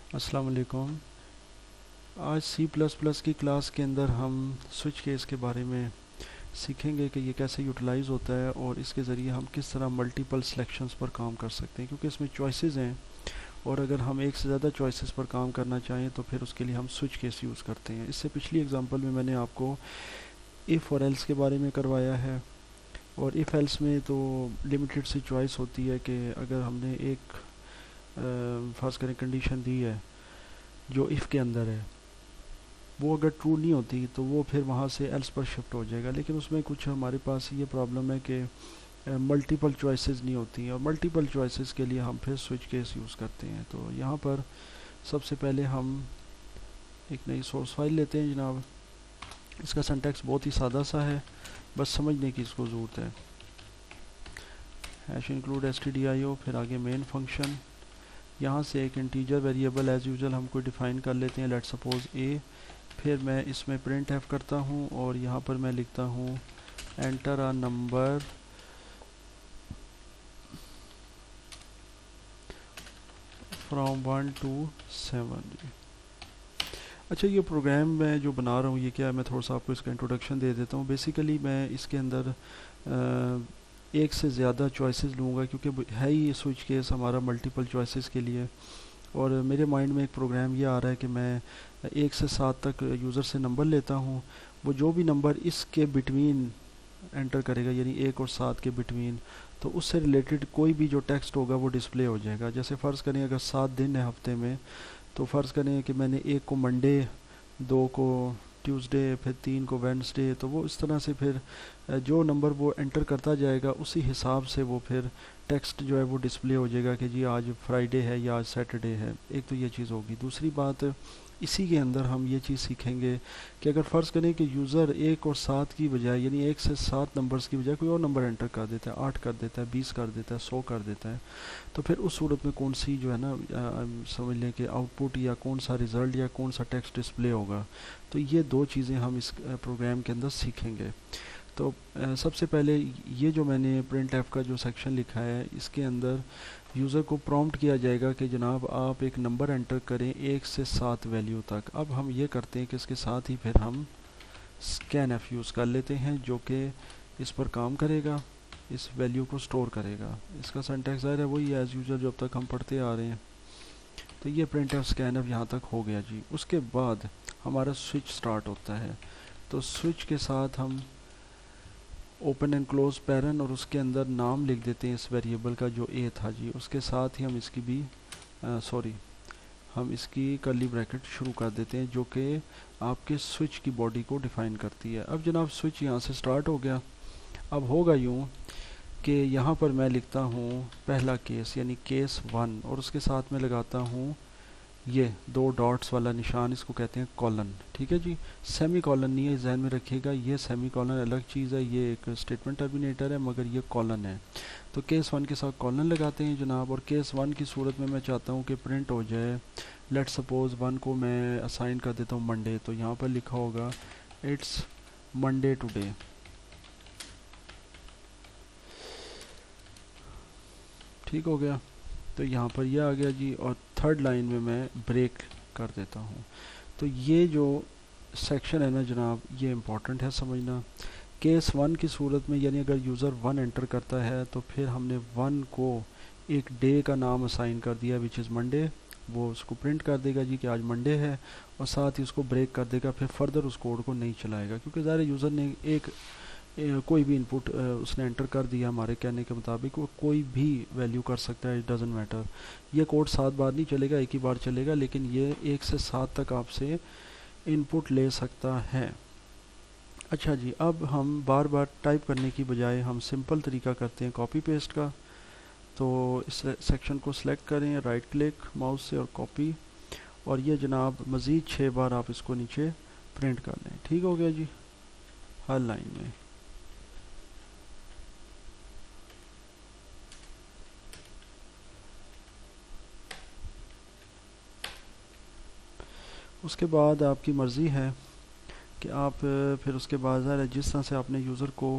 अस्सलाम वालेकुम। आज सी प्लस प्लस की क्लास के अंदर हम स्विच केस के बारे में सीखेंगे कि ये कैसे यूटिलाइज़ होता है और इसके ज़रिए हम किस तरह मल्टीपल सिलेक्शंस पर काम कर सकते हैं, क्योंकि इसमें चॉइसेस हैं और अगर हम एक से ज़्यादा चॉइसेस पर काम करना चाहें तो फिर उसके लिए हम स्विच केस यूज़ करते हैं। इससे पिछली एग्जांपल में मैंने आपको इफ़ और एल्स के बारे में करवाया है, और इफ़ एल्स में तो लिमिटेड सी चॉइस होती है कि अगर हमने एक फ़र्ज़ करें कंडीशन दी है जो इफ़ के अंदर है, वो अगर ट्रू नहीं होती तो वो फिर वहाँ से एल्स पर शिफ्ट हो जाएगा। लेकिन उसमें कुछ हमारे पास ये प्रॉब्लम है कि मल्टीपल चॉइसेस नहीं होती हैं, और मल्टीपल चॉइसेस के लिए हम फिर स्विच केस यूज़ करते हैं। तो यहाँ पर सबसे पहले हम एक नई सोर्स फाइल लेते हैं जनाब। इसका सिंटैक्स बहुत ही सादा सा है, बस समझने की इसको ज़रूरत है। हैश इंक्लूड stdio, फिर आगे मेन फंक्शन। यहाँ से एक इंटीजर वेरिएबल एज़ यूजुअल हम कोई डिफ़ाइन कर लेते हैं, लेट सपोज a। फिर मैं इसमें प्रिंट एफ करता हूँ और यहाँ पर मैं लिखता हूँ enter a number from 1 to 7। अच्छा, ये प्रोग्राम मैं जो बना रहा हूँ ये क्या है, मैं थोड़ा सा आपको इसका इंट्रोडक्शन दे देता हूँ। बेसिकली मैं इसके अंदर एक से ज़्यादा चॉइसेस लूँगा, क्योंकि है ही स्विच केस हमारा मल्टीपल चॉइसेस के लिए। और मेरे माइंड में एक प्रोग्राम ये आ रहा है कि मैं 1 से 7 तक यूज़र से नंबर लेता हूँ। वो जो भी नंबर इसके बिटवीन एंटर करेगा, यानी 1 और 7 के बिटवीन, तो उससे रिलेटेड कोई भी जो टेक्स्ट होगा वो डिस्प्ले हो जाएगा। जैसे फ़र्ज़ करें अगर 7 दिन है हफ्ते में, तो फ़र्ज़ करें कि मैंने 1 को मंडे, 2 को ट्यूसडे, फिर 3 को वेडनेसडे, तो वो इस तरह से फिर जो नंबर वो एंटर करता जाएगा उसी हिसाब से वो फिर टेक्स्ट जो है वो डिस्प्ले हो जाएगा कि जी आज फ्राइडे है या आज सैटरडे है। एक तो ये चीज़ होगी। दूसरी बात, इसी के अंदर हम ये चीज़ सीखेंगे कि अगर फ़र्ज़ करें कि यूज़र 1 और 7 की बजाय, यानी 1 से 7 नंबर्स की बजाय कोई और नंबर एंटर कर देता है, 8 कर देता है, 20 कर देता है, 100 कर देता है, तो फिर उस सूरत में कौन सी जो है ना समझ लें कि आउटपुट या कौन सा रिज़ल्ट या कौन सा टेक्स्ट डिस्प्ले होगा। तो ये दो चीज़ें हम इस प्रोग्राम के अंदर सीखेंगे। तो सबसे पहले ये जो मैंने प्रिंट एफ का जो सेक्शन लिखा है, इसके अंदर यूज़र को प्रॉम्प्ट किया जाएगा कि जनाब आप एक नंबर एंटर करें 1 से 7 वैल्यू तक। अब हम ये करते हैं कि इसके साथ ही फिर हम स्कैन एफ यूज़ कर लेते हैं, जो कि इस पर काम करेगा, इस वैल्यू को स्टोर करेगा। इसका सिंटैक्स ज़ाहिर है वही एज़ यूजुअल जब तक हम पढ़ते आ रहे हैं। तो ये प्रिंट एफ स्कैन एफ यहाँ तक हो गया जी। उसके बाद हमारा स्विच स्टार्ट होता है। तो स्विच के साथ हम ओपन एंड क्लोज पैरन और उसके अंदर नाम लिख देते हैं इस वेरिएबल का जो ए था जी। उसके साथ ही हम इसकी भी हम इसकी कर्ली ब्रैकेट शुरू कर देते हैं, जो कि आपके स्विच की बॉडी को डिफ़ाइन करती है। अब जनाब स्विच यहाँ से स्टार्ट हो गया। अब होगा यूँ कि यहाँ पर मैं लिखता हूँ पहला केस, यानी केस 1, और उसके साथ में लगाता हूँ ये 2 डॉट्स वाला निशान, इसको कहते हैं कॉलन। ठीक है जी, सेमी कॉलन नहीं है, जहन में रखिएगा। ये सेमी कॉलन अलग चीज़ है, ये एक स्टेटमेंट टर्मिनेटर है, मगर ये कॉलन है। तो केस 1 के साथ कॉलन लगाते हैं जनाब। और केस 1 की सूरत में मैं चाहता हूँ कि प्रिंट हो जाए, लेट सपोज 1 को मैं असाइन कर देता हूँ मंडे, तो यहाँ पर लिखा होगा इट्स मंडे टुडे। ठीक हो गया। तो यहाँ पर यह आ गया जी। और थर्ड लाइन में मैं ब्रेक कर देता हूँ। तो ये जो सेक्शन है ना जनाब, ये इम्पॉर्टेंट है समझना। केस 1 की सूरत में, यानी अगर यूज़र 1 एंटर करता है तो फिर हमने 1 को एक डे का नाम असाइन कर दिया, विच इज़ मंडे। वो उसको प्रिंट कर देगा जी कि आज मंडे है, और साथ ही उसको ब्रेक कर देगा, फिर फर्दर उस कोड को नहीं चलाएगा, क्योंकि ज़ाहिर यूज़र ने एक कोई भी इनपुट उसने एंटर कर दिया हमारे कहने के मुताबिक, वो कोई भी वैल्यू कर सकता है, इट डज़ंट मैटर। ये कोड 7 बार नहीं चलेगा, एक ही बार चलेगा, लेकिन ये 1 से 7 तक आपसे इनपुट ले सकता है। अच्छा जी, अब हम बार बार टाइप करने की बजाय हम सिंपल तरीका करते हैं कॉपी पेस्ट का। तो इस सेक्शन को सिलेक्ट करें, राइट क्लिक माउस से और कॉपी, और ये जनाब मज़ीद 6 बार आप इसको नीचे प्रिंट कर लें। ठीक हो गया जी, हर लाइन में। उसके बाद आपकी मर्ज़ी है कि आप फिर उसके बाद ज़ाहिर है जिस तरह से आपने यूज़र को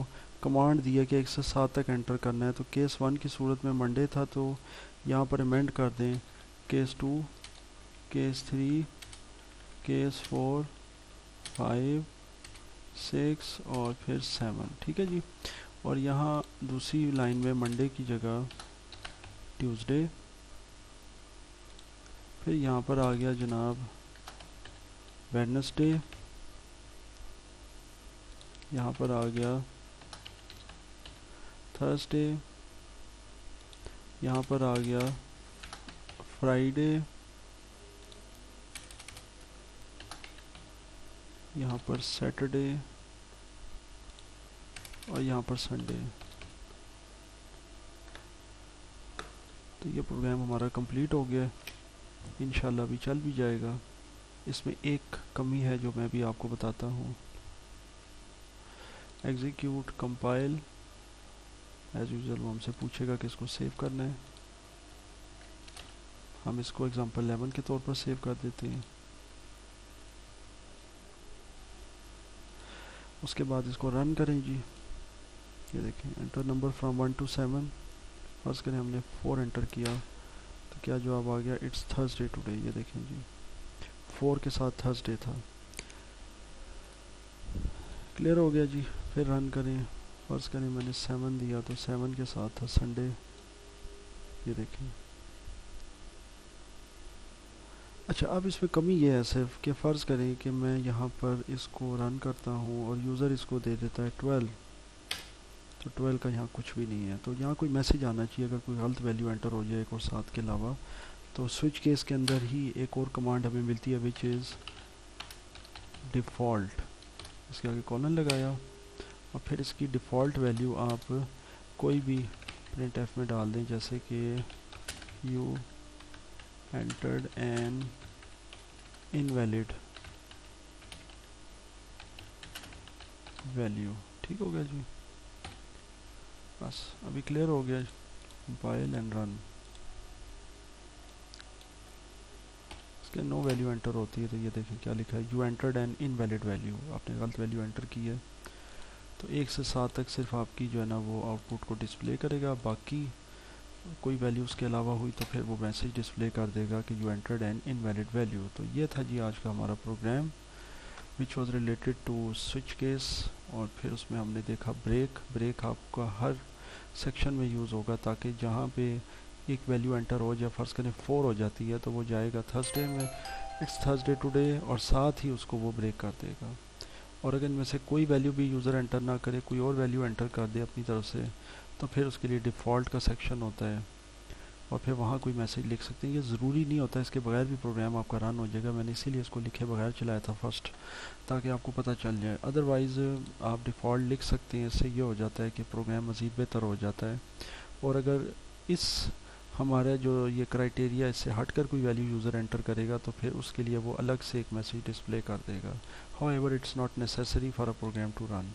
कमांड दिया कि 1 से 7 तक एंटर करना है, तो केस 1 की सूरत में मंडे था, तो यहाँ पर अमेंड कर दें केस 2 केस 3, केस 4, 5, 6 और फिर 7, ठीक है जी। और यहाँ दूसरी लाइन में मंडे की जगह ट्यूसडे, फिर यहाँ पर आ गया जनाब वेडनेसडे, यहाँ पर आ गया थर्सडे, यहाँ पर आ गया फ्राइडे, यहाँ पर सैटरडे और यहाँ पर संडे। तो ये प्रोग्राम हमारा कंप्लीट हो गया है, इंशाल्लाह अभी चल भी जाएगा। इसमें एक कमी है जो मैं भी आपको बताता हूँ। एग्जीक्यूट कंपाइल, एज यूजुअल वो हमसे पूछेगा कि इसको सेव करना है। हम इसको एग्जांपल 11 के तौर पर सेव कर देते हैं। उसके बाद इसको रन करें जी। ये देखें, enter number from 1 to 7। First करें हमने 4 एंटर किया तो क्या जवाब आ गया, इट्स थर्सडे टुडे। ये देखें जी, 4 के साथ थर्सडे था। क्लियर हो गया जी। फिर रन करें, फर्स्ट करें मैंने 7 दिया तो 7 के साथ था संडे। ये देखें। अच्छा, अब इसमें कमी ये है सिर्फ कि फ़र्ज़ करें कि मैं यहाँ पर इसको रन करता हूँ और यूज़र इसको दे देता है 12, तो 12 का यहाँ कुछ भी नहीं है। तो यहाँ कोई मैसेज आना चाहिए अगर कोई गलत वैल्यू एंटर हो जाए एक और 7 के अलावा। तो स्विच केस के अंदर ही एक और कमांड हमें मिलती है विच इज़ डिफ़ॉल्ट। इसके आगे कॉलन लगाया और फिर इसकी डिफ़ॉल्ट वैल्यू आप कोई भी printf में डाल दें, जैसे कि you entered an invalid value. ठीक हो गया जी, बस अभी क्लियर हो गया। Compile and run. इसके नो वैल्यू एंटर होती है तो ये देखें क्या लिखा है, you entered an invalid value. आपने गलत वैल्यू एंटर की है। तो 1 से 7 तक सिर्फ आपकी जो है ना वो आउटपुट को डिस्प्ले करेगा, बाकी कोई वैल्यू उसके अलावा हुई तो फिर वो मैसेज डिस्प्ले कर देगा कि you entered an invalid value. तो ये था जी आज का हमारा program which was related to switch case. और फिर उसमें हमने देखा ब्रेक आपका हर सेक्शन में यूज़ होगा ताकि जहाँ पे एक वैल्यू एंटर हो जाए, फ़र्ज़ करें 4 हो जाती है तो वो जाएगा थर्सडे में, इट्स थर्सडे टुडे, और साथ ही उसको वो ब्रेक कर देगा। और अगर इनमें से कोई वैल्यू भी यूज़र एंटर ना करे, कोई और वैल्यू एंटर कर दे अपनी तरफ से, तो फिर उसके लिए डिफ़ॉल्ट का सेक्शन होता है और फिर वहाँ कोई मैसेज लिख सकते हैं। ये ज़रूरी नहीं होता, इसके बगैर भी प्रोग्राम आपका रन हो जाएगा। मैंने इसीलिए इसको लिखे बगैर चलाया था फर्स्ट, ताकि आपको पता चल जाए। अदरवाइज़ आप डिफ़ॉल्ट लिख सकते हैं, इससे ये हो जाता है कि प्रोग्राम मज़ीद बेहतर हो जाता है। और अगर इस हमारा जो ये क्राइटेरिया इससे हटकर कोई वैल्यू यूज़र एंटर करेगा तो फिर उसके लिए वो अलग से एक मैसेज डिस्प्ले कर देगा। However it's not necessary for a program to run.